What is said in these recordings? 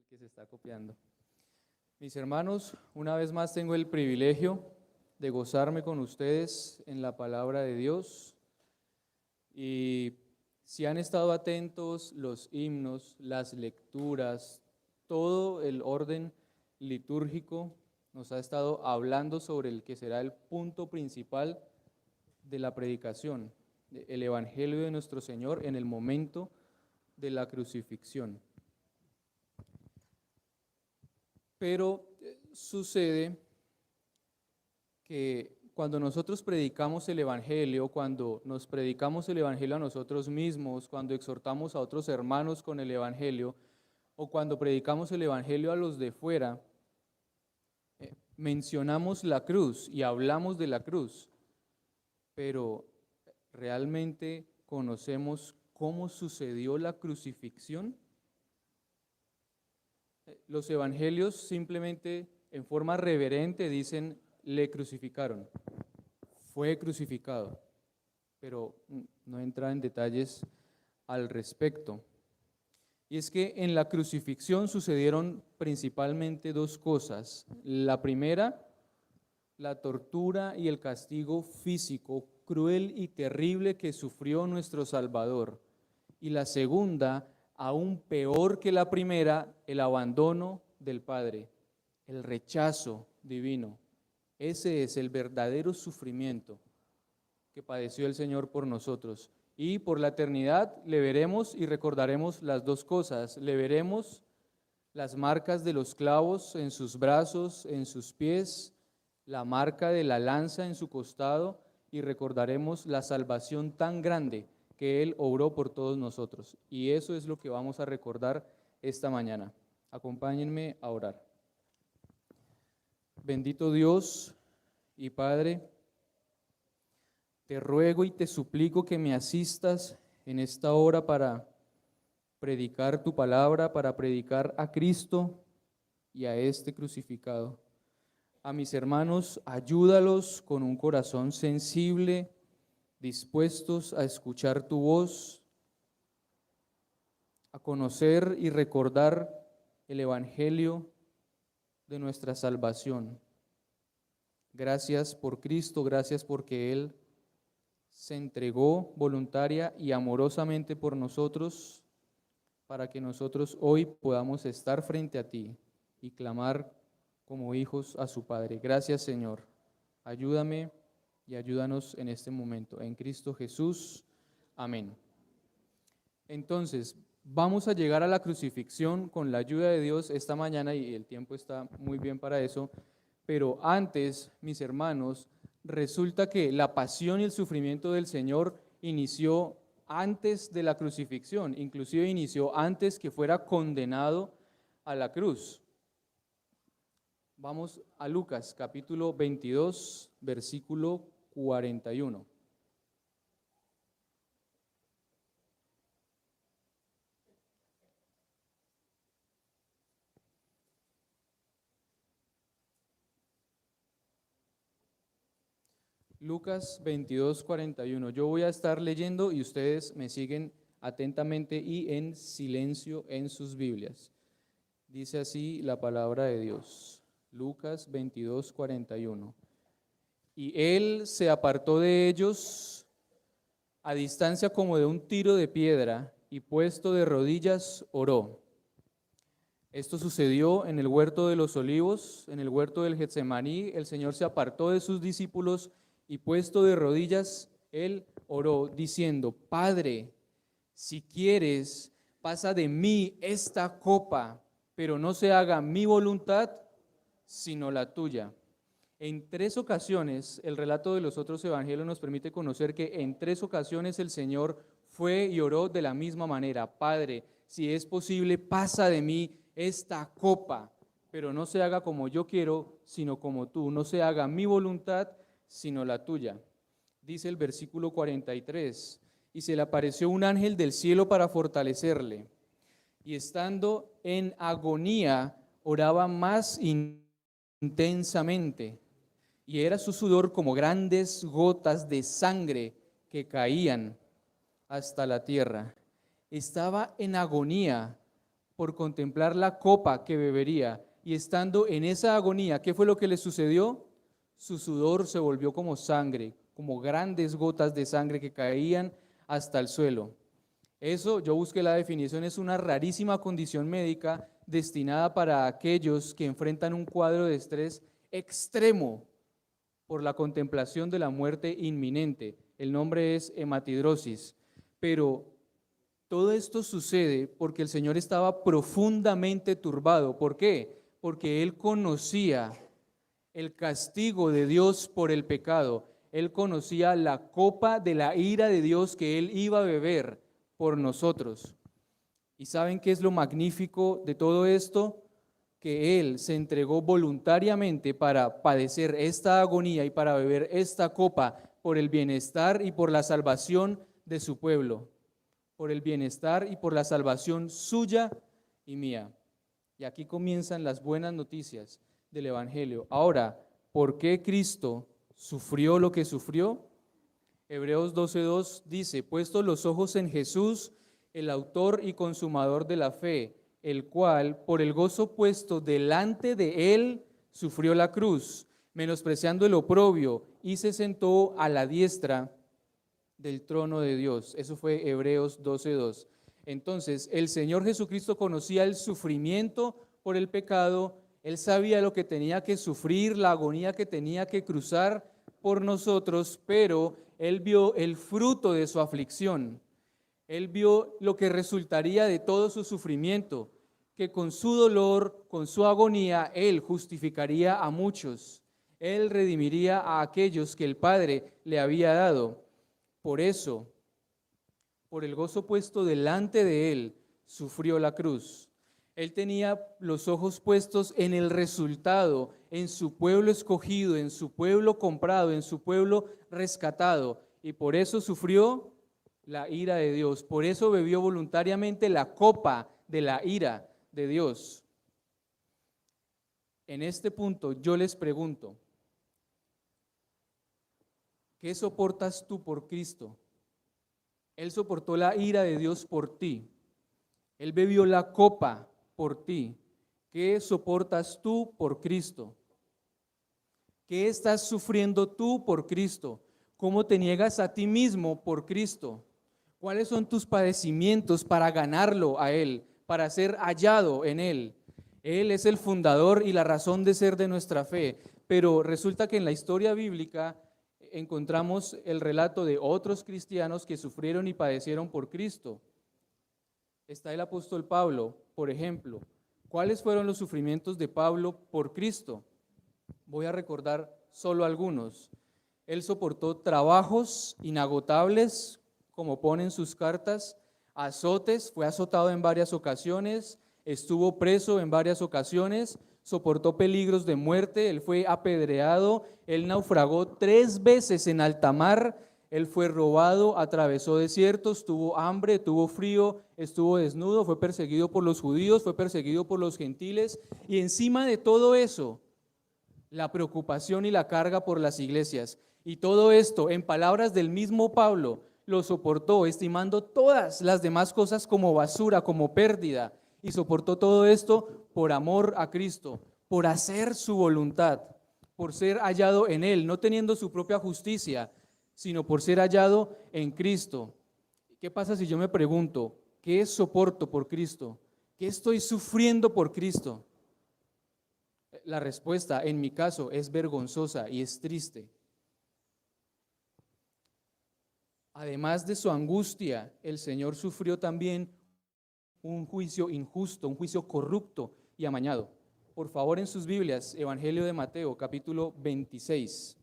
Que se está copiando. Mis hermanos, una vez más tengo el privilegio de gozarme con ustedes en la palabra de Dios, y si han estado atentos, los himnos, las lecturas, todo el orden litúrgico nos ha estado hablando sobre el que será el punto principal de la predicación, el Evangelio de nuestro Señor en el momento de la crucifixión. Pero sucede que cuando nosotros predicamos el Evangelio, cuando nos predicamos el Evangelio a nosotros mismos, cuando exhortamos a otros hermanos con el Evangelio, o cuando predicamos el Evangelio a los de fuera, mencionamos la cruz y hablamos de la cruz, pero ¿realmente conocemos cómo sucedió la crucifixión? Los evangelios simplemente en forma reverente dicen: le crucificaron, fue crucificado, pero no entra en detalles al respecto. Y es que en la crucifixión sucedieron principalmente dos cosas. La primera, la tortura y el castigo físico cruel y terrible que sufrió nuestro Salvador. Y la segunda, aún peor que la primera, el abandono del Padre, el rechazo divino. Ese es el verdadero sufrimiento que padeció el Señor por nosotros. Y por la eternidad le veremos y recordaremos las dos cosas. Le veremos las marcas de los clavos en sus brazos, en sus pies, la marca de la lanza en su costado, y recordaremos la salvación tan grande que Él obró por todos nosotros. Y eso es lo que vamos a recordar esta mañana. Acompáñenme a orar. Bendito Dios y Padre, te ruego y te suplico que me asistas en esta hora para predicar tu palabra, para predicar a Cristo y a este crucificado. A mis hermanos, ayúdalos con un corazón sensible, dispuestos a escuchar tu voz, a conocer y recordar el Evangelio de nuestra salvación. Gracias por Cristo, gracias porque Él se entregó voluntaria y amorosamente por nosotros, para que nosotros hoy podamos estar frente a ti y clamar como hijos a su Padre. Gracias, Señor. Ayúdame y ayúdanos en este momento. En Cristo Jesús. Amén. Entonces, vamos a llegar a la crucifixión con la ayuda de Dios esta mañana, y el tiempo está muy bien para eso. Pero antes, mis hermanos, resulta que la pasión y el sufrimiento del Señor inició antes de la crucifixión, inclusive inició antes que fuera condenado a la cruz. Vamos a Lucas, capítulo 22, versículo 41. Lucas 22, 41. Yo voy a estar leyendo y ustedes me siguen atentamente y en silencio en sus Biblias. Dice así la palabra de Dios. Lucas 22, 41. Y él se apartó de ellos a distancia como de un tiro de piedra, y puesto de rodillas oró. Esto sucedió en el huerto de los olivos, en el huerto del Getsemaní. El Señor se apartó de sus discípulos y puesto de rodillas, él oró diciendo: Padre, si quieres, pasa de mí esta copa, pero no se haga mi voluntad, sino la tuya. En 3 ocasiones, el relato de los otros evangelios nos permite conocer que en 3 ocasiones el Señor fue y oró de la misma manera: Padre, si es posible, pasa de mí esta copa, pero no se haga como yo quiero, sino como tú. No se haga mi voluntad, sino la tuya. Dice el versículo 43, y se le apareció un ángel del cielo para fortalecerle, y estando en agonía, oraba más y intensamente, y era su sudor como grandes gotas de sangre que caían hasta la tierra. Estaba en agonía por contemplar la copa que bebería, y estando en esa agonía, ¿qué fue lo que le sucedió? Su sudor se volvió como sangre, como grandes gotas de sangre que caían hasta el suelo. Eso, yo busqué la definición, es una rarísima condición médica destinada para aquellos que enfrentan un cuadro de estrés extremo por la contemplación de la muerte inminente. El nombre es hematidrosis. Pero todo esto sucede porque el Señor estaba profundamente turbado. ¿Por qué? Porque Él conocía el castigo de Dios por el pecado. Él conocía la copa de la ira de Dios que Él iba a beber por nosotros. ¿Y saben qué es lo magnífico de todo esto? Que Él se entregó voluntariamente para padecer esta agonía y para beber esta copa por el bienestar y por la salvación de su pueblo, por el bienestar y por la salvación suya y mía. Y aquí comienzan las buenas noticias del Evangelio. Ahora, ¿por qué Cristo sufrió lo que sufrió? Hebreos 12:2 dice, puestos los ojos en Jesús, el autor y consumador de la fe, el cual, por el gozo puesto delante de él, sufrió la cruz, menospreciando el oprobio, y se sentó a la diestra del trono de Dios. Eso fue Hebreos 12:2. Entonces, el Señor Jesucristo conocía el sufrimiento por el pecado, Él sabía lo que tenía que sufrir, la agonía que tenía que cruzar por nosotros, pero Él vio el fruto de su aflicción. Él vio lo que resultaría de todo su sufrimiento, que con su dolor, con su agonía, Él justificaría a muchos. Él redimiría a aquellos que el Padre le había dado. Por eso, por el gozo puesto delante de Él, sufrió la cruz. Él tenía los ojos puestos en el resultado, en su pueblo escogido, en su pueblo comprado, en su pueblo rescatado. Y por eso sufrió la ira de Dios. Por eso bebió voluntariamente la copa de la ira de Dios. En este punto yo les pregunto, ¿qué soportas tú por Cristo? Él soportó la ira de Dios por ti. Él bebió la copa por ti. ¿Qué soportas tú por Cristo? ¿Qué estás sufriendo tú por Cristo? ¿Cómo te niegas a ti mismo por Cristo? ¿Cuáles son tus padecimientos para ganarlo a Él, para ser hallado en Él? Él es el fundador y la razón de ser de nuestra fe, pero resulta que en la historia bíblica encontramos el relato de otros cristianos que sufrieron y padecieron por Cristo. Está el apóstol Pablo, por ejemplo. ¿Cuáles fueron los sufrimientos de Pablo por Cristo? Voy a recordar solo algunos. Él soportó trabajos inagotables, como pone en sus cartas, azotes, fue azotado en varias ocasiones, estuvo preso en varias ocasiones, soportó peligros de muerte, él fue apedreado, él naufragó 3 veces en alta mar, él fue robado, atravesó desiertos, tuvo hambre, tuvo frío, estuvo desnudo, fue perseguido por los judíos, fue perseguido por los gentiles, y encima de todo eso, la preocupación y la carga por las iglesias. Y todo esto, en palabras del mismo Pablo, lo soportó, estimando todas las demás cosas como basura, como pérdida, y soportó todo esto por amor a Cristo, por hacer su voluntad, por ser hallado en Él, no teniendo su propia justicia, sino por ser hallado en Cristo. ¿Qué pasa si yo me pregunto, qué soporto por Cristo? ¿Qué estoy sufriendo por Cristo? La respuesta, en mi caso, es vergonzosa y es triste. Además de su angustia, el Señor sufrió también un juicio injusto, un juicio corrupto y amañado. Por favor, en sus Biblias, Evangelio de Mateo, capítulo 26.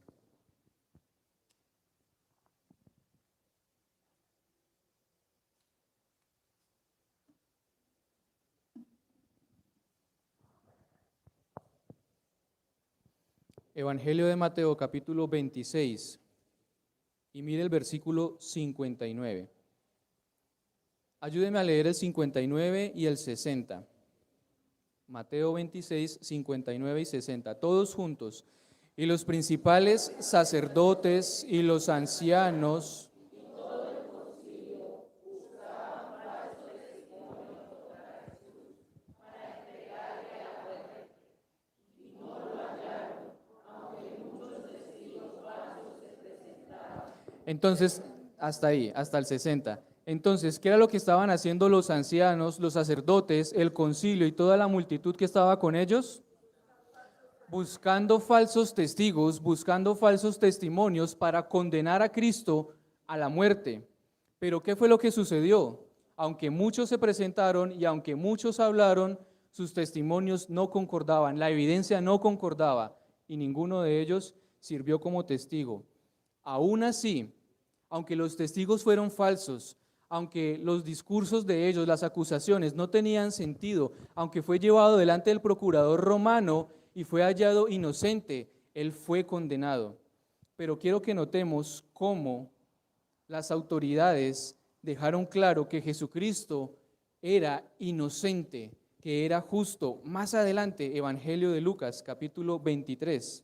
Evangelio de Mateo, capítulo 26. Y mire el versículo 59. Ayúdeme a leer el 59 y el 60. Mateo 26, 59 y 60, todos juntos. Y los principales sacerdotes y los ancianos. Entonces, hasta ahí, hasta el 60. Entonces, ¿qué era lo que estaban haciendo los ancianos, los sacerdotes, el concilio y toda la multitud que estaba con ellos? Buscando falsos testigos, buscando falsos testimonios para condenar a Cristo a la muerte. Pero ¿qué fue lo que sucedió? Aunque muchos se presentaron y aunque muchos hablaron, sus testimonios no concordaban, la evidencia no concordaba y ninguno de ellos sirvió como testigo. Aún así, aunque los testigos fueron falsos, aunque los discursos de ellos, las acusaciones no tenían sentido, aunque fue llevado delante del procurador romano y fue hallado inocente, él fue condenado. Pero quiero que notemos cómo las autoridades dejaron claro que Jesucristo era inocente, que era justo. Más adelante, Evangelio de Lucas, capítulo 23.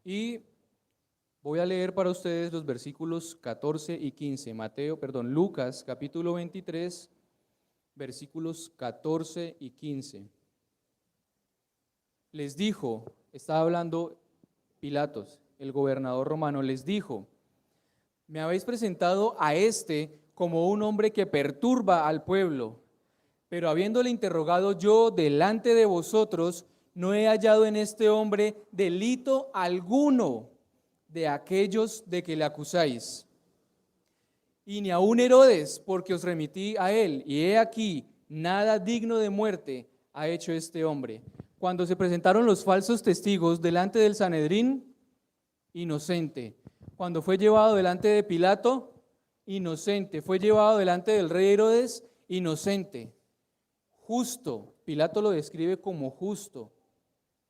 Y voy a leer para ustedes los versículos 14 y 15. Lucas capítulo 23, versículos 14 y 15. Les dijo, estaba hablando Pilatos, el gobernador romano, les dijo: me habéis presentado a este como un hombre que perturba al pueblo, pero habiéndole interrogado yo delante de vosotros, no he hallado en este hombre delito alguno de aquellos de que le acusáis. Y ni aun Herodes, porque os remití a él, y he aquí, nada digno de muerte ha hecho este hombre. Cuando se presentaron los falsos testigos delante del Sanedrín, inocente. Cuando fue llevado delante de Pilato, inocente. Fue llevado delante del rey Herodes, inocente. Justo. Pilato lo describe como justo.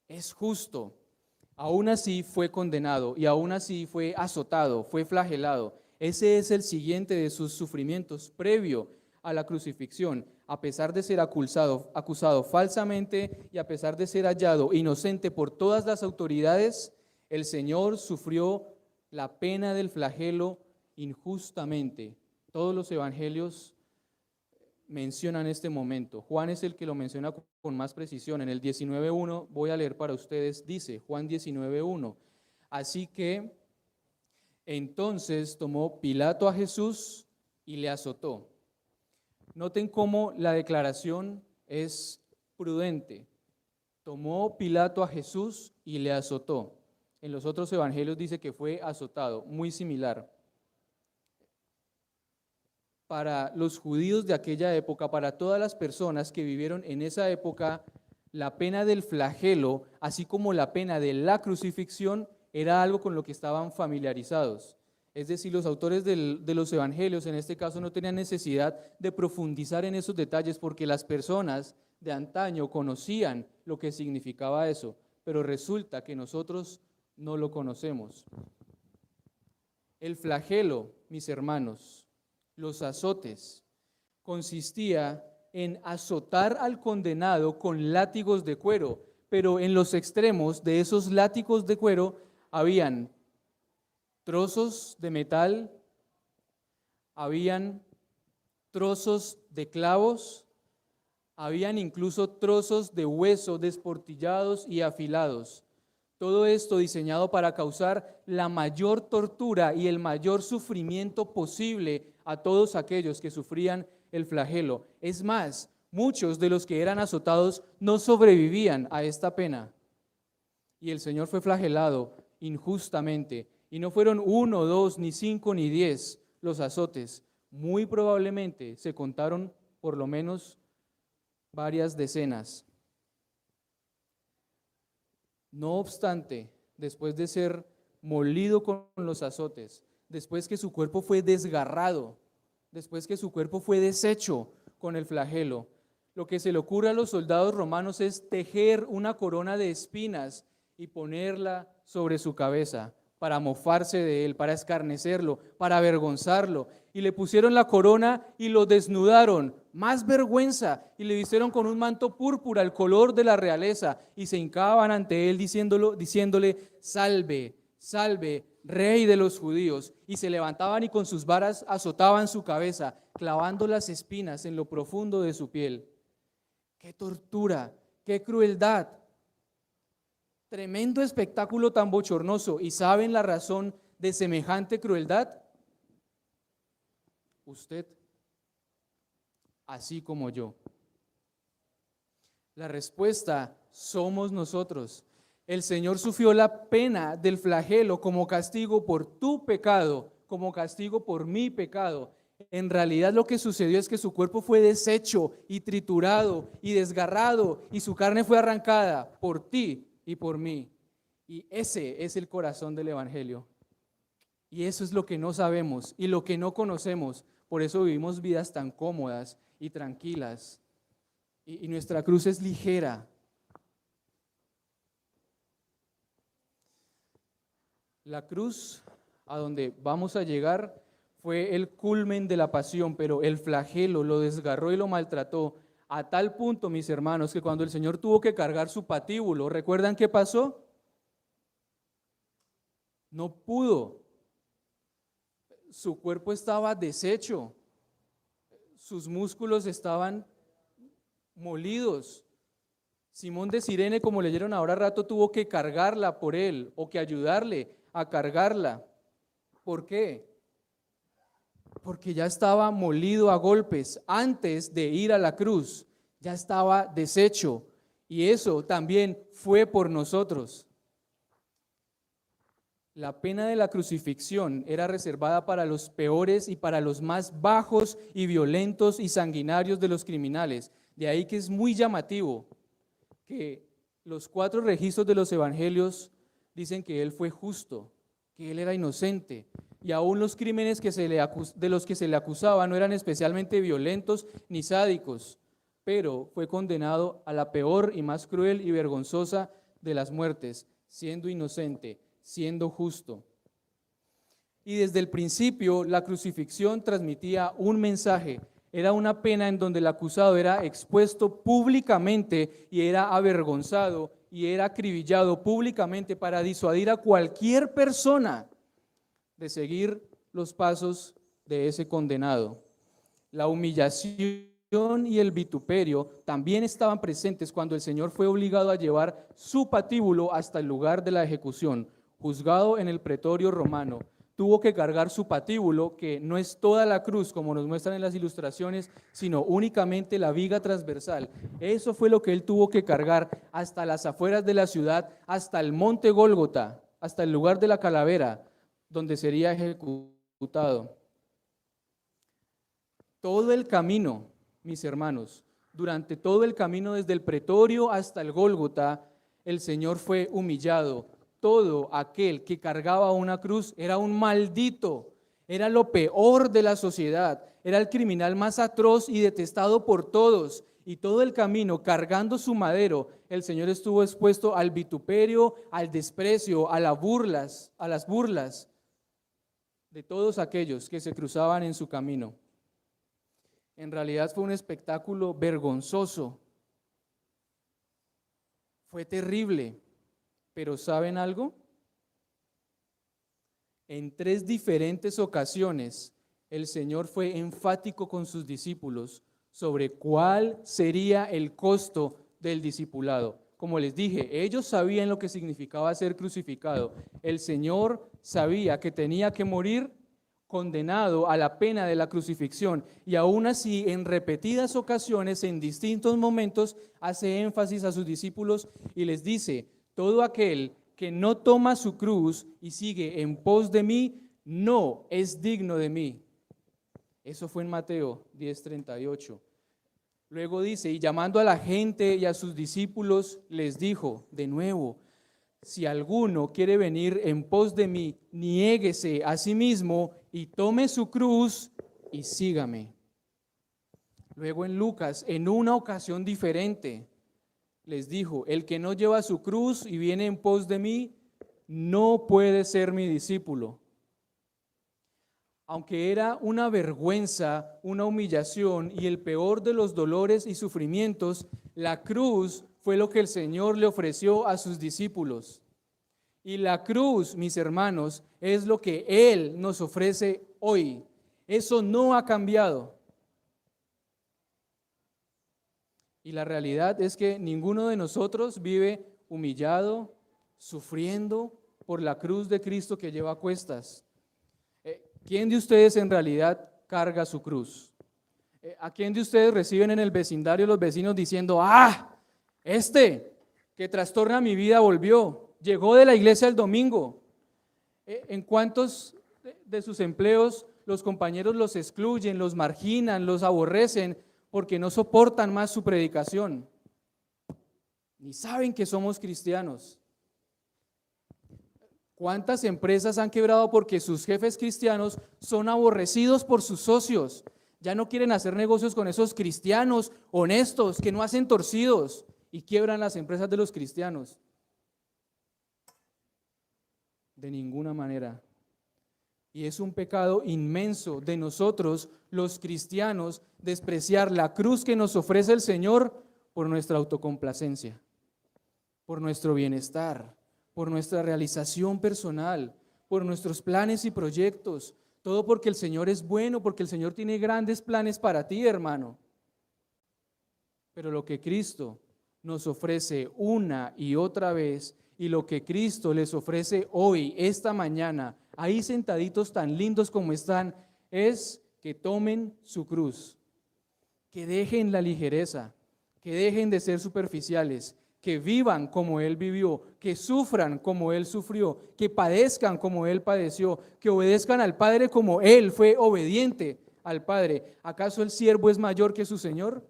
Es justo. Aún así fue condenado y aún así fue azotado, fue flagelado. Ese es el siguiente de sus sufrimientos previo a la crucifixión. A pesar de ser acusado falsamente y a pesar de ser hallado inocente por todas las autoridades, el Señor sufrió la pena del flagelo injustamente. Todos los evangelios mencionan este momento. Juan es el que lo menciona con más precisión. En el 19:1 voy a leer para ustedes, dice Juan 19:1. Así que entonces tomó Pilato a Jesús y le azotó. Noten cómo la declaración es prudente. Tomó Pilato a Jesús y le azotó. En los otros evangelios dice que fue azotado, muy similar. Para los judíos de aquella época, para todas las personas que vivieron en esa época, la pena del flagelo, así como la pena de la crucifixión, era algo con lo que estaban familiarizados. Es decir, los autores de los evangelios, en este caso, no tenían necesidad de profundizar en esos detalles porque las personas de antaño conocían lo que significaba eso, pero resulta que nosotros no lo conocemos. El flagelo, mis hermanos, los azotes, consistía en azotar al condenado con látigos de cuero, pero en los extremos de esos látigos de cuero habían trozos de metal, habían trozos de clavos, habían incluso trozos de hueso desportillados y afilados. Todo esto diseñado para causar la mayor tortura y el mayor sufrimiento posible a todos aquellos que sufrían el flagelo. Es más, muchos de los que eran azotados no sobrevivían a esta pena. Y el Señor fue flagelado injustamente. Y no fueron 1, 2, ni 5, ni 10 los azotes. Muy probablemente se contaron por lo menos varias decenas. No obstante, después de ser molido con los azotes, después que su cuerpo fue desgarrado, después que su cuerpo fue deshecho con el flagelo, lo que se le ocurre a los soldados romanos es tejer una corona de espinas y ponerla sobre su cabeza para mofarse de él, para escarnecerlo, para avergonzarlo. Y le pusieron la corona y lo desnudaron, más vergüenza, y le vistieron con un manto púrpura, el color de la realeza, y se hincaban ante él diciéndole, salve, salve, rey de los judíos. Y se levantaban y con sus varas azotaban su cabeza, clavando las espinas en lo profundo de su piel. ¡Qué tortura! ¡Qué crueldad! Tremendo espectáculo tan bochornoso. ¿Y saben la razón de semejante crueldad? Usted, así como yo. La respuesta somos nosotros. El Señor sufrió la pena del flagelo como castigo por tu pecado, como castigo por mi pecado. En realidad lo que sucedió es que su cuerpo fue deshecho y triturado y desgarrado y su carne fue arrancada por ti y por mí. Y ese es el corazón del Evangelio. Y eso es lo que no sabemos y lo que no conocemos. Por eso vivimos vidas tan cómodas y tranquilas. Y nuestra cruz es ligera. La cruz a donde vamos a llegar fue el culmen de la pasión, pero el flagelo lo desgarró y lo maltrató a tal punto, mis hermanos, que cuando el Señor tuvo que cargar su patíbulo, ¿recuerdan qué pasó? No pudo. Su cuerpo estaba deshecho, sus músculos estaban molidos. Simón de Cirene, como leyeron ahora rato, tuvo que cargarla por él o que ayudarle a cargarla. ¿Por qué? Porque ya estaba molido a golpes antes de ir a la cruz, ya estaba deshecho, y eso también fue por nosotros. La pena de la crucifixión era reservada para los peores y para los más bajos y violentos y sanguinarios de los criminales. De ahí que es muy llamativo que los 4 registros de los evangelios dicen que él fue justo, que él era inocente, y aún los crímenes de los que se le acusaba no eran especialmente violentos ni sádicos, pero fue condenado a la peor y más cruel y vergonzosa de las muertes, siendo inocente, siendo justo. Y desde el principio la crucifixión transmitía un mensaje. Era una pena en donde el acusado era expuesto públicamente y era avergonzado y era acribillado públicamente para disuadir a cualquier persona de seguir los pasos de ese condenado. La humillación y el vituperio también estaban presentes cuando el Señor fue obligado a llevar su patíbulo hasta el lugar de la ejecución. Juzgado en el pretorio romano, tuvo que cargar su patíbulo, que no es toda la cruz como nos muestran en las ilustraciones, sino únicamente la viga transversal. Eso fue lo que él tuvo que cargar hasta las afueras de la ciudad, hasta el monte Gólgota, hasta el lugar de la calavera, donde sería ejecutado. Todo el camino, mis hermanos, durante todo el camino desde el pretorio hasta el Gólgota, el Señor fue humillado. Todo aquel que cargaba una cruz era un maldito, era lo peor de la sociedad, era el criminal más atroz y detestado por todos. Y todo el camino cargando su madero, el Señor estuvo expuesto al vituperio, al desprecio, a las burlas de todos aquellos que se cruzaban en su camino. En realidad fue un espectáculo vergonzoso, fue terrible. Pero ¿saben algo? En 3 diferentes ocasiones el Señor fue enfático con sus discípulos sobre cuál sería el costo del discipulado. Como les dije, ellos sabían lo que significaba ser crucificado. El Señor sabía que tenía que morir condenado a la pena de la crucifixión, y aún así en repetidas ocasiones, en distintos momentos, hace énfasis a sus discípulos y les dice: todo aquel que no toma su cruz y sigue en pos de mí, no es digno de mí. Eso fue en Mateo 10:38. Luego dice, y llamando a la gente y a sus discípulos, les dijo de nuevo: si alguno quiere venir en pos de mí, niéguese a sí mismo y tome su cruz y sígame. Luego en Lucas, en una ocasión diferente, les dijo: el que no lleva su cruz y viene en pos de mí, no puede ser mi discípulo. Aunque era una vergüenza, una humillación y el peor de los dolores y sufrimientos, la cruz fue lo que el Señor le ofreció a sus discípulos. Y la cruz, mis hermanos, es lo que Él nos ofrece hoy. Eso no ha cambiado. Y la realidad es que ninguno de nosotros vive humillado, sufriendo por la cruz de Cristo que lleva a cuestas. ¿Quién de ustedes en realidad carga su cruz? ¿A quién de ustedes reciben en el vecindario los vecinos diciendo: este que trastorna mi vida volvió, llegó de la iglesia el domingo? ¿En cuántos de sus empleos los compañeros los excluyen, los marginan, los aborrecen porque no soportan más su predicación? Ni saben que somos cristianos. ¿Cuántas empresas han quebrado porque sus jefes cristianos son aborrecidos por sus socios? Ya no quieren hacer negocios con esos cristianos honestos que no hacen torcidos, y quiebran las empresas de los cristianos. De ninguna manera. Y es un pecado inmenso de nosotros, los cristianos, despreciar la cruz que nos ofrece el Señor por nuestra autocomplacencia, por nuestro bienestar, por nuestra realización personal, por nuestros planes y proyectos, todo porque el Señor es bueno, porque el Señor tiene grandes planes para ti, hermano. Pero lo que Cristo nos ofrece una y otra vez, y lo que Cristo les ofrece hoy, esta mañana, ahí sentaditos tan lindos como están, es que tomen su cruz, que dejen la ligereza, que dejen de ser superficiales, que vivan como Él vivió, que sufran como Él sufrió, que padezcan como Él padeció, que obedezcan al Padre como Él fue obediente al Padre. ¿Acaso el siervo es mayor que su Señor?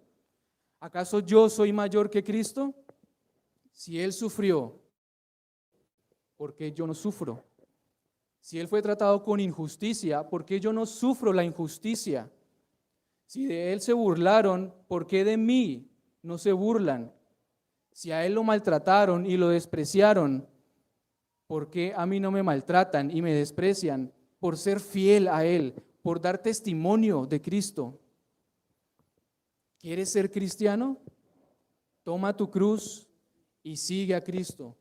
¿Acaso yo soy mayor que Cristo? Si Él sufrió, ¿por qué yo no sufro? Si Él fue tratado con injusticia, ¿por qué yo no sufro la injusticia? Si de Él se burlaron, ¿por qué de mí no se burlan? Si a Él lo maltrataron y lo despreciaron, ¿por qué a mí no me maltratan y me desprecian? Por ser fiel a Él, por dar testimonio de Cristo. ¿Quieres ser cristiano? Toma tu cruz y sigue a Cristo.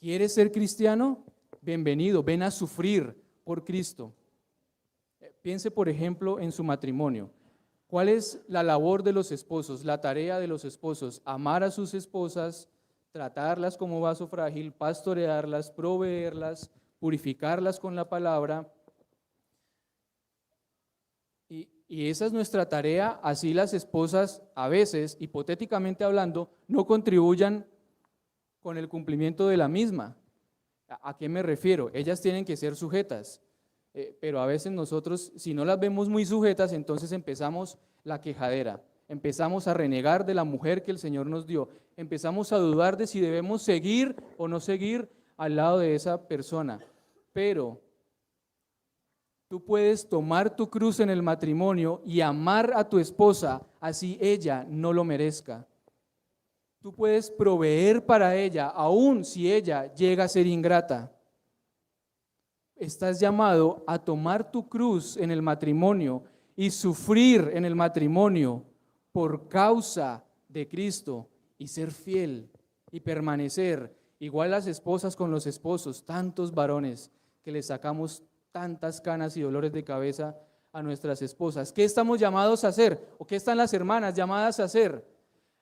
¿Quieres ser cristiano? Bienvenido, ven a sufrir por Cristo. Piense, por ejemplo, en su matrimonio. ¿Cuál es la labor de los esposos, la tarea de los esposos? Amar a sus esposas, tratarlas como vaso frágil, pastorearlas, proveerlas, purificarlas con la palabra. Y esa es nuestra tarea, así las esposas a veces, hipotéticamente hablando, no contribuyan con el cumplimiento de la misma. ¿A qué me refiero? Ellas tienen que ser sujetas. Pero a veces nosotros, si no las vemos muy sujetas, entonces empezamos la quejadera, empezamos a renegar de la mujer que el Señor nos dio, empezamos a dudar de si debemos seguir o no seguir al lado de esa persona. Pero tú puedes tomar tu cruz en el matrimonio y amar a tu esposa, así ella no lo merezca. Tú puedes proveer para ella, aun si ella llega a ser ingrata. Estás llamado a tomar tu cruz en el matrimonio y sufrir en el matrimonio por causa de Cristo y ser fiel y permanecer. Igual las esposas con los esposos, tantos varones que les sacamos tantas canas y dolores de cabeza a nuestras esposas. ¿Qué estamos llamados a hacer? ¿O qué están las hermanas llamadas a hacer?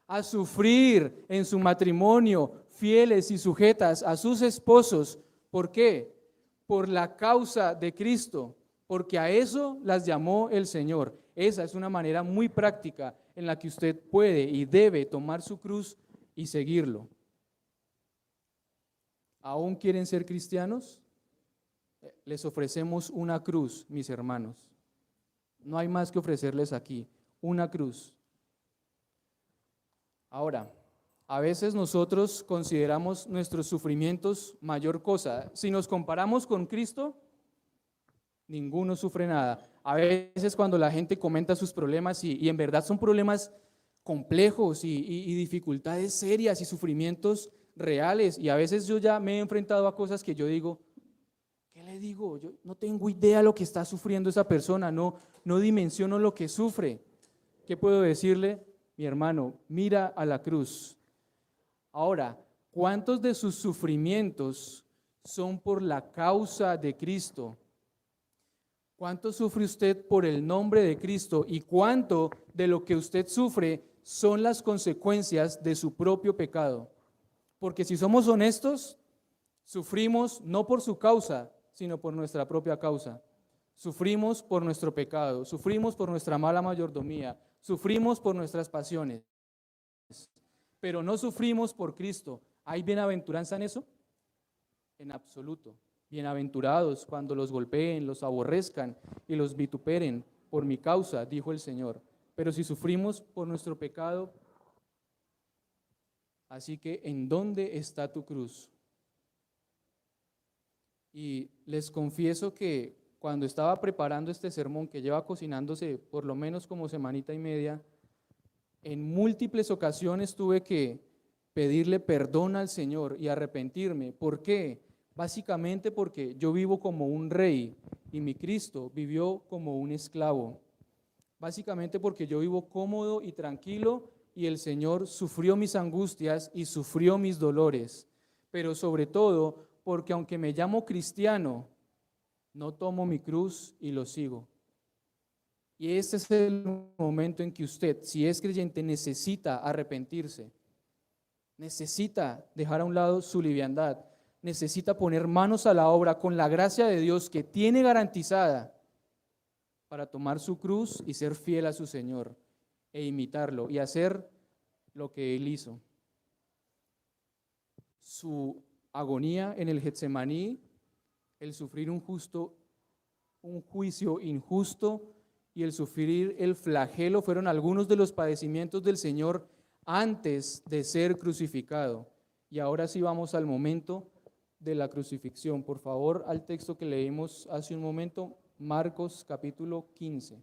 A sufrir en su matrimonio, fieles y sujetas a sus esposos. ¿Por qué? Por la causa de Cristo, porque a eso las llamó el Señor. Esa es una manera muy práctica en la que usted puede y debe tomar su cruz y seguirlo. ¿Aún quieren ser cristianos? Les ofrecemos una cruz, mis hermanos. No hay más que ofrecerles aquí, una cruz. Ahora, a veces nosotros consideramos nuestros sufrimientos mayor cosa. Si nos comparamos con Cristo, Ninguno sufre nada. A veces cuando la gente comenta sus problemas y en verdad son problemas complejos y dificultades serias y sufrimientos reales, y a veces yo ya me he enfrentado a cosas que yo digo, ¿qué le digo? Yo no tengo idea de lo que está sufriendo esa persona, no dimensiono lo que sufre. ¿Qué puedo decirle? Mi hermano, mira a la cruz. Ahora, ¿cuántos de sus sufrimientos son por la causa de Cristo? ¿Cuánto sufre usted por el nombre de Cristo? ¿Y cuánto de lo que usted sufre son las consecuencias de su propio pecado? Porque si somos honestos, sufrimos no por su causa, sino por nuestra propia causa. Sufrimos por nuestro pecado, sufrimos por nuestra mala mayordomía, sufrimos por nuestras pasiones, pero no sufrimos por Cristo. ¿Hay bienaventuranza en eso? En absoluto. Bienaventurados cuando los golpeen, los aborrezcan y los vituperen por mi causa, dijo el Señor. Pero si sufrimos por nuestro pecado, así que ¿en dónde está tu cruz? Y les confieso que cuando estaba preparando este sermón, que lleva cocinándose por lo menos como semanita y media, en múltiples ocasiones tuve que pedirle perdón al Señor y arrepentirme. ¿Por qué? Básicamente porque yo vivo como un rey y mi Cristo vivió como un esclavo. Básicamente porque yo vivo cómodo y tranquilo y el Señor sufrió mis angustias y sufrió mis dolores. Pero sobre todo porque aunque me llamo cristiano, no tomo mi cruz y lo sigo. Y este es el momento en que usted, si es creyente, necesita arrepentirse, necesita dejar a un lado su liviandad, necesita poner manos a la obra con la gracia de Dios que tiene garantizada para tomar su cruz y ser fiel a su Señor e imitarlo y hacer lo que Él hizo. Su agonía en el Getsemaní, el sufrir un juicio injusto y el sufrir el flagelo fueron algunos de los padecimientos del Señor antes de ser crucificado. Y ahora sí vamos al momento de la crucifixión. Por favor, al texto que leímos hace un momento, Marcos capítulo 15.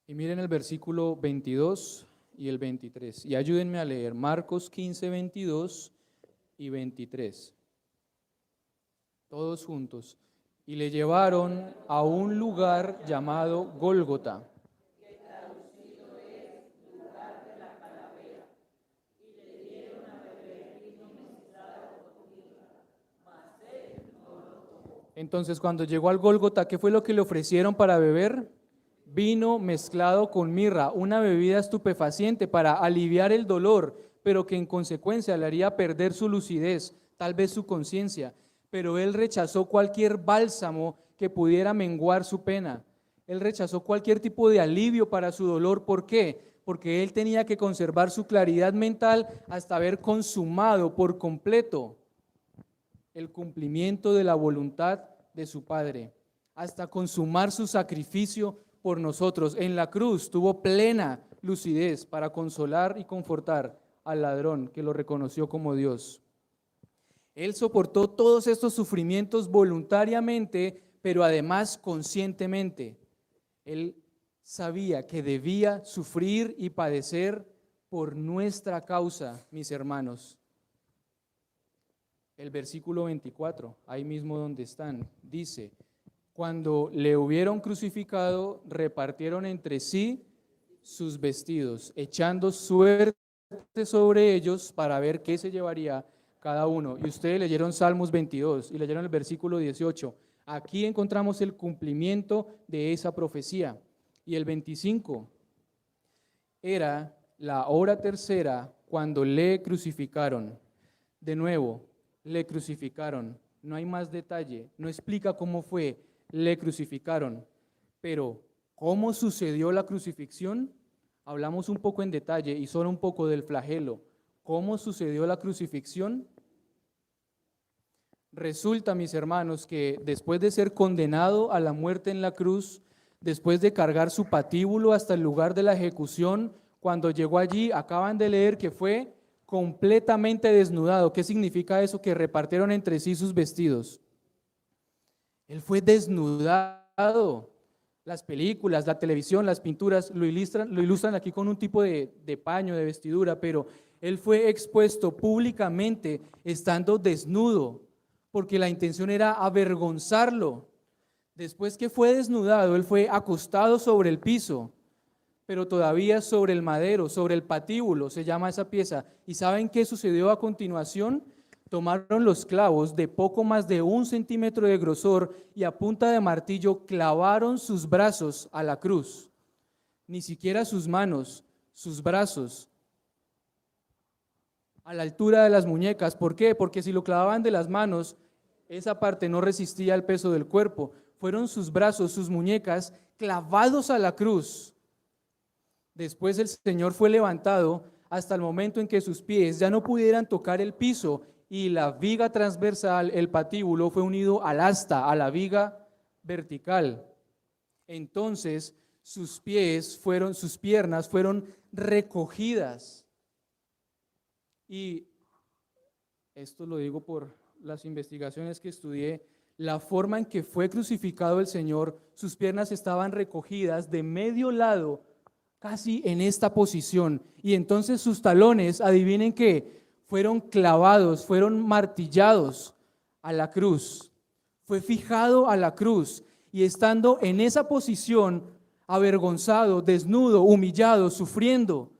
Y miren el versículo 22 y el 23. Y ayúdenme a leer Marcos 15, 22 y 23. Todos juntos. Y le llevaron a un lugar llamado Gólgota. Entonces, cuando llegó al Gólgota, ¿qué fue lo que le ofrecieron para beber? Vino mezclado con mirra, una bebida estupefaciente para aliviar el dolor, pero que en consecuencia le haría perder su lucidez, tal vez su conciencia. Pero él rechazó cualquier bálsamo que pudiera menguar su pena. Él rechazó cualquier tipo de alivio para su dolor. ¿Por qué? Porque él tenía que conservar su claridad mental hasta haber consumado por completo el cumplimiento de la voluntad de su Padre, hasta consumar su sacrificio por nosotros. En la cruz tuvo plena lucidez para consolar y confortar al ladrón que lo reconoció como Dios. Él soportó todos estos sufrimientos voluntariamente, pero además conscientemente. Él sabía que debía sufrir y padecer por nuestra causa, mis hermanos. El versículo 24, ahí mismo donde están, dice: cuando le hubieron crucificado, repartieron entre sí sus vestidos, echando suerte sobre ellos para ver qué se llevaría cada uno. Y ustedes leyeron Salmos 22 y leyeron el versículo 18. Aquí encontramos el cumplimiento de esa profecía. Y el 25 era la hora tercera cuando le crucificaron. De nuevo, le crucificaron. No hay más detalle, no explica cómo fue, le crucificaron. Pero, ¿cómo sucedió la crucifixión? Hablamos un poco en detalle y solo un poco del flagelo. ¿Cómo sucedió la crucifixión? Resulta, mis hermanos, que después de ser condenado a la muerte en la cruz, después de cargar su patíbulo hasta el lugar de la ejecución, cuando llegó allí, acaban de leer que fue completamente desnudado. ¿Qué significa eso? Que repartieron entre sí sus vestidos. Él fue desnudado. Las películas, la televisión, las pinturas lo ilustran aquí con un tipo de paño, de vestidura, pero él fue expuesto públicamente estando desnudo, porque la intención era avergonzarlo. Después que fue desnudado, él fue acostado sobre el piso, pero todavía sobre el madero, sobre el patíbulo, se llama esa pieza. ¿Y saben qué sucedió a continuación? Tomaron los clavos de poco más de 1 centímetro de grosor y a punta de martillo clavaron sus brazos a la cruz. Ni siquiera sus manos, sus brazos, a la altura de las muñecas. ¿Por qué? Porque si lo clavaban de las manos, esa parte no resistía el peso del cuerpo. Fueron sus brazos, sus muñecas, clavados a la cruz. Después el Señor fue levantado hasta el momento en que sus pies ya no pudieran tocar el piso y la viga transversal, el patíbulo, fue unido al asta, a la viga vertical. Entonces sus piernas fueron recogidas. Y esto lo digo por las investigaciones que estudié, la forma en que fue crucificado el Señor, sus piernas estaban recogidas de medio lado, casi en esta posición, y entonces sus talones, adivinen qué, fueron clavados, fueron martillados a la cruz, fue fijado a la cruz, y estando en esa posición, avergonzado, desnudo, humillado, sufriendo,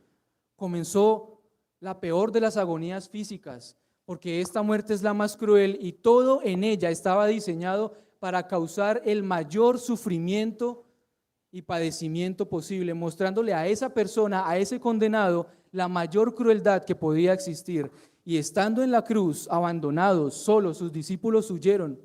comenzó la peor de las agonías físicas, porque esta muerte es la más cruel y todo en ella estaba diseñado para causar el mayor sufrimiento y padecimiento posible, mostrándole a esa persona, a ese condenado, la mayor crueldad que podía existir. Y estando en la cruz, abandonados, solos, sus discípulos huyeron.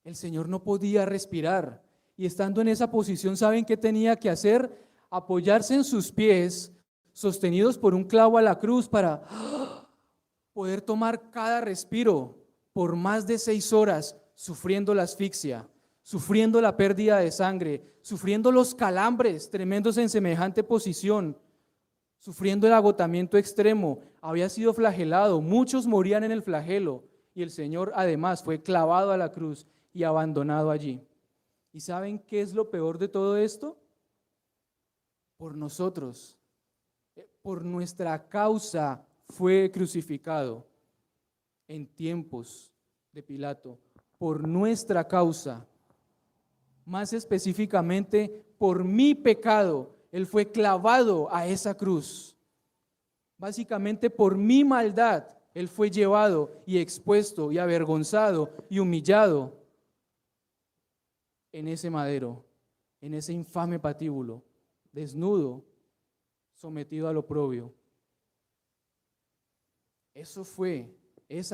El Señor no podía respirar. Y estando en esa posición, ¿saben qué tenía que hacer? Apoyarse en sus pies, sostenidos por un clavo a la cruz, para poder tomar cada respiro por más de 6 horas, sufriendo la asfixia, sufriendo la pérdida de sangre, sufriendo los calambres tremendos en semejante posición, sufriendo el agotamiento extremo. Había sido flagelado, muchos morían en el flagelo, y el Señor además fue clavado a la cruz y abandonado allí. ¿Y saben qué es lo peor de todo esto? Por nosotros, por nuestra causa fue crucificado en tiempos de Pilato, por nuestra causa. Más específicamente, por mi pecado, Él fue clavado a esa cruz. Básicamente, por mi maldad, Él fue llevado y expuesto y avergonzado y humillado en ese madero, en ese infame patíbulo, desnudo, sometido al oprobio. Esa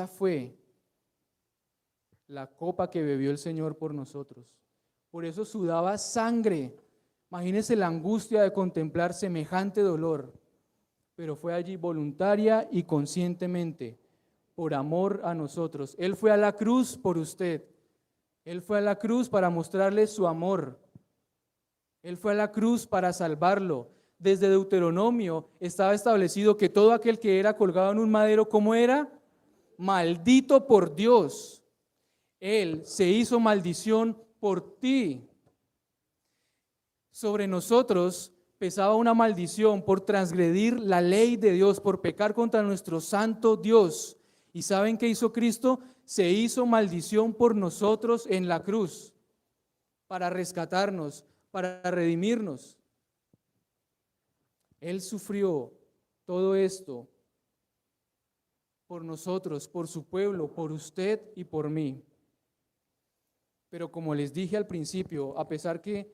fue la copa que bebió el Señor por nosotros. Por eso sudaba sangre. Imagínense la angustia de contemplar semejante dolor. Pero fue allí voluntaria y conscientemente, por amor a nosotros. Él fue a la cruz por usted. Él fue a la cruz para mostrarle su amor. Él fue a la cruz para salvarlo. Desde Deuteronomio estaba establecido que todo aquel que era colgado en un madero, ¿cómo era? Maldito por Dios. Él se hizo maldición por ti. Sobre nosotros pesaba una maldición por transgredir la ley de Dios, por pecar contra nuestro santo Dios. ¿Y saben qué hizo Cristo? Se hizo maldición por nosotros en la cruz, para rescatarnos, para redimirnos. Él sufrió todo esto por nosotros, por su pueblo, por usted y por mí. Pero como les dije al principio, a pesar que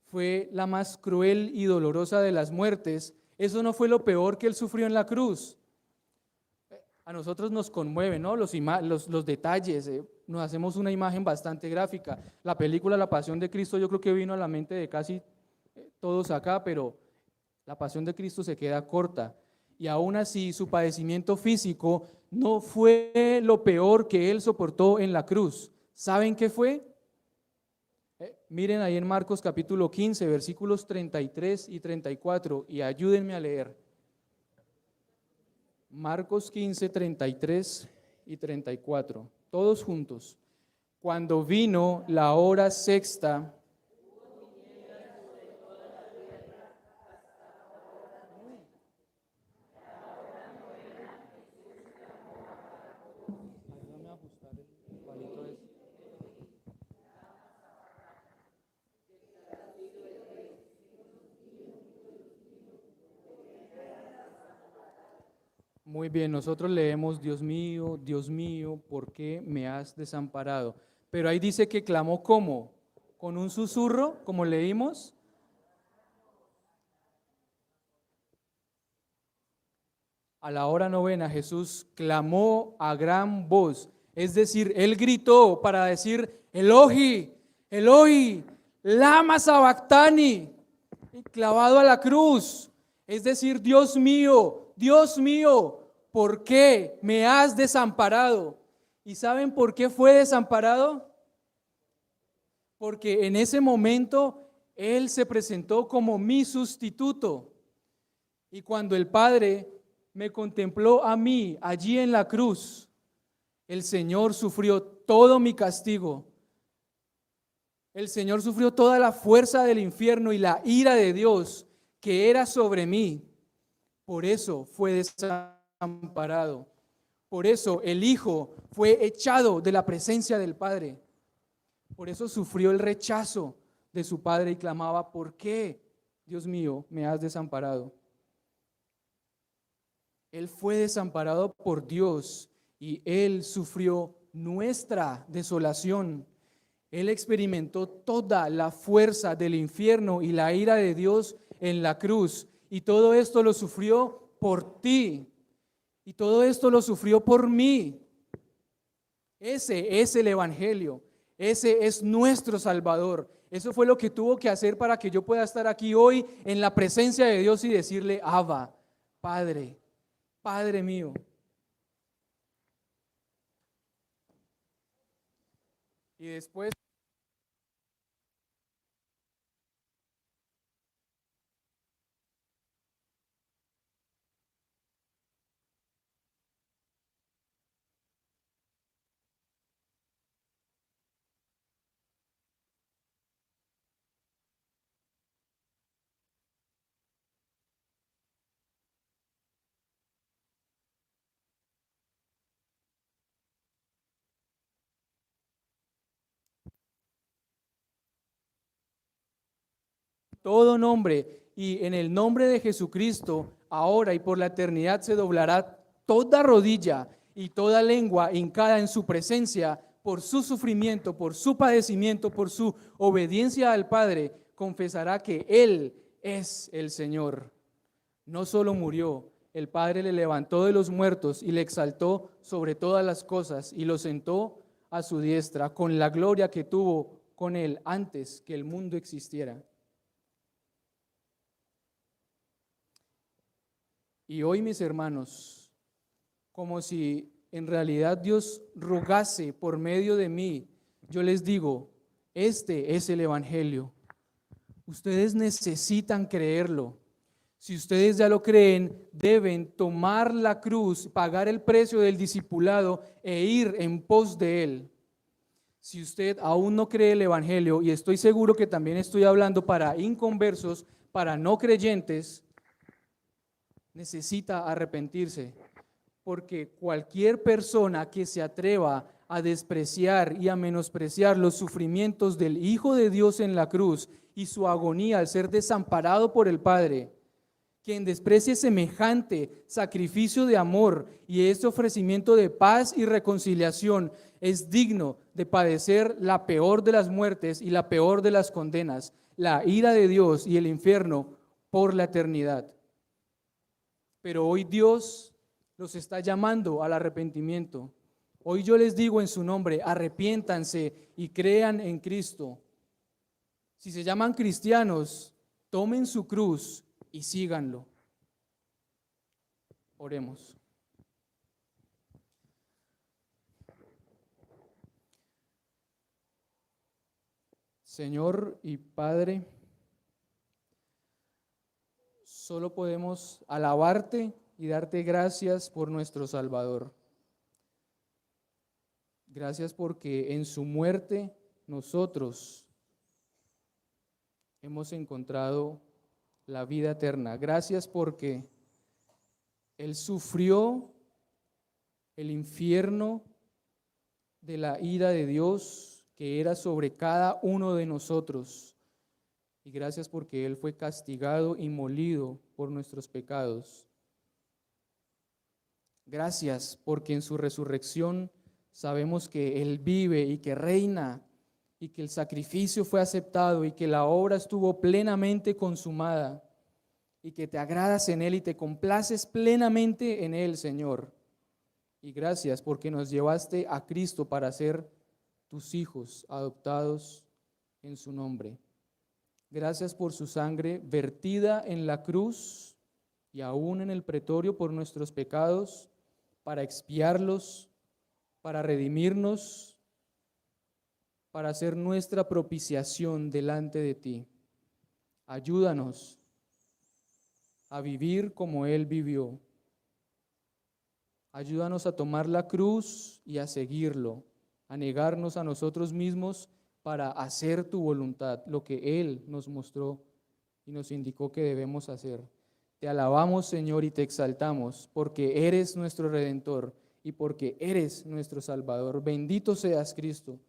fue la más cruel y dolorosa de las muertes, eso no fue lo peor que Él sufrió en la cruz. A nosotros nos conmueven, ¿no? Los detalles, nos hacemos una imagen bastante gráfica. La película La Pasión de Cristo yo creo que vino a la mente de casi todos acá, pero la Pasión de Cristo se queda corta. y aún así su padecimiento físico no fue lo peor que Él soportó en la cruz. ¿Saben qué fue? Miren ahí en Marcos capítulo 15, versículos 33 y 34, y ayúdenme a leer. Marcos 15, 33 y 34, todos juntos. Cuando vino la hora sexta, muy bien, nosotros leemos, Dios mío, ¿por qué me has desamparado? Pero ahí dice que clamó ¿cómo? Con un susurro, como leímos. A la hora novena Jesús clamó a gran voz, es decir, Él gritó para decir, Elohi, Elohi, lama sabactani, clavado a la cruz, es decir, Dios mío, ¿por qué me has desamparado? ¿Y saben por qué fue desamparado? Porque en ese momento Él se presentó como mi sustituto. Y cuando el Padre me contempló a mí allí en la cruz, el Señor sufrió todo mi castigo. El Señor sufrió toda la fuerza del infierno y la ira de Dios que era sobre mí. Por eso fue desamparado. Por eso el Hijo fue echado de la presencia del Padre. Por eso sufrió el rechazo de su Padre y clamaba, ¿por qué, Dios mío, me has desamparado? Él fue desamparado por Dios y Él sufrió nuestra desolación. Él experimentó toda la fuerza del infierno y la ira de Dios en la cruz. Y todo esto lo sufrió por ti. Y todo esto lo sufrió por mí. Ese es el Evangelio. Ese es nuestro Salvador. Eso fue lo que tuvo que hacer para que yo pueda estar aquí hoy en la presencia de Dios y decirle, Abba, Padre, Padre mío. Y después todo nombre y en el nombre de Jesucristo, ahora y por la eternidad se doblará toda rodilla y toda lengua hincada en su presencia por su sufrimiento, por su padecimiento, por su obediencia al Padre, confesará que Él es el Señor. No solo murió, el Padre le levantó de los muertos y le exaltó sobre todas las cosas y lo sentó a su diestra con la gloria que tuvo con Él antes que el mundo existiera. Y hoy, mis hermanos, como si en realidad Dios rogase por medio de mí, yo les digo, este es el Evangelio. Ustedes necesitan creerlo. Si ustedes ya lo creen, deben tomar la cruz, pagar el precio del discipulado e ir en pos de él. Si usted aún no cree el Evangelio, y estoy seguro que también estoy hablando para inconversos, para no creyentes, necesita arrepentirse, porque cualquier persona que se atreva a despreciar y a menospreciar los sufrimientos del Hijo de Dios en la cruz y su agonía al ser desamparado por el Padre, quien desprecie semejante sacrificio de amor y este ofrecimiento de paz y reconciliación, es digno de padecer la peor de las muertes y la peor de las condenas, la ira de Dios y el infierno por la eternidad. Pero hoy Dios los está llamando al arrepentimiento. Hoy yo les digo en su nombre, arrepiéntanse y crean en Cristo. Si se llaman cristianos, tomen su cruz y síganlo. Oremos. Señor y Padre, solo podemos alabarte y darte gracias por nuestro Salvador. Gracias porque en su muerte nosotros hemos encontrado la vida eterna. Gracias porque Él sufrió el infierno de la ira de Dios que era sobre cada uno de nosotros. Y gracias porque Él fue castigado y molido por nuestros pecados. Gracias porque en su resurrección sabemos que Él vive y que reina y que el sacrificio fue aceptado y que la obra estuvo plenamente consumada y que te agradas en Él y te complaces plenamente en Él, Señor. Y gracias porque nos llevaste a Cristo para ser tus hijos adoptados en su nombre. Gracias por su sangre vertida en la cruz y aún en el pretorio por nuestros pecados, para expiarlos, para redimirnos, para hacer nuestra propiciación delante de ti. Ayúdanos a vivir como Él vivió. Ayúdanos a tomar la cruz y a seguirlo, a negarnos a nosotros mismos para hacer tu voluntad, lo que Él nos mostró y nos indicó que debemos hacer. Te alabamos, Señor, y te exaltamos, porque eres nuestro Redentor y porque eres nuestro Salvador. Bendito seas, Cristo,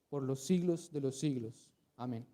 por los siglos de los siglos. Amén.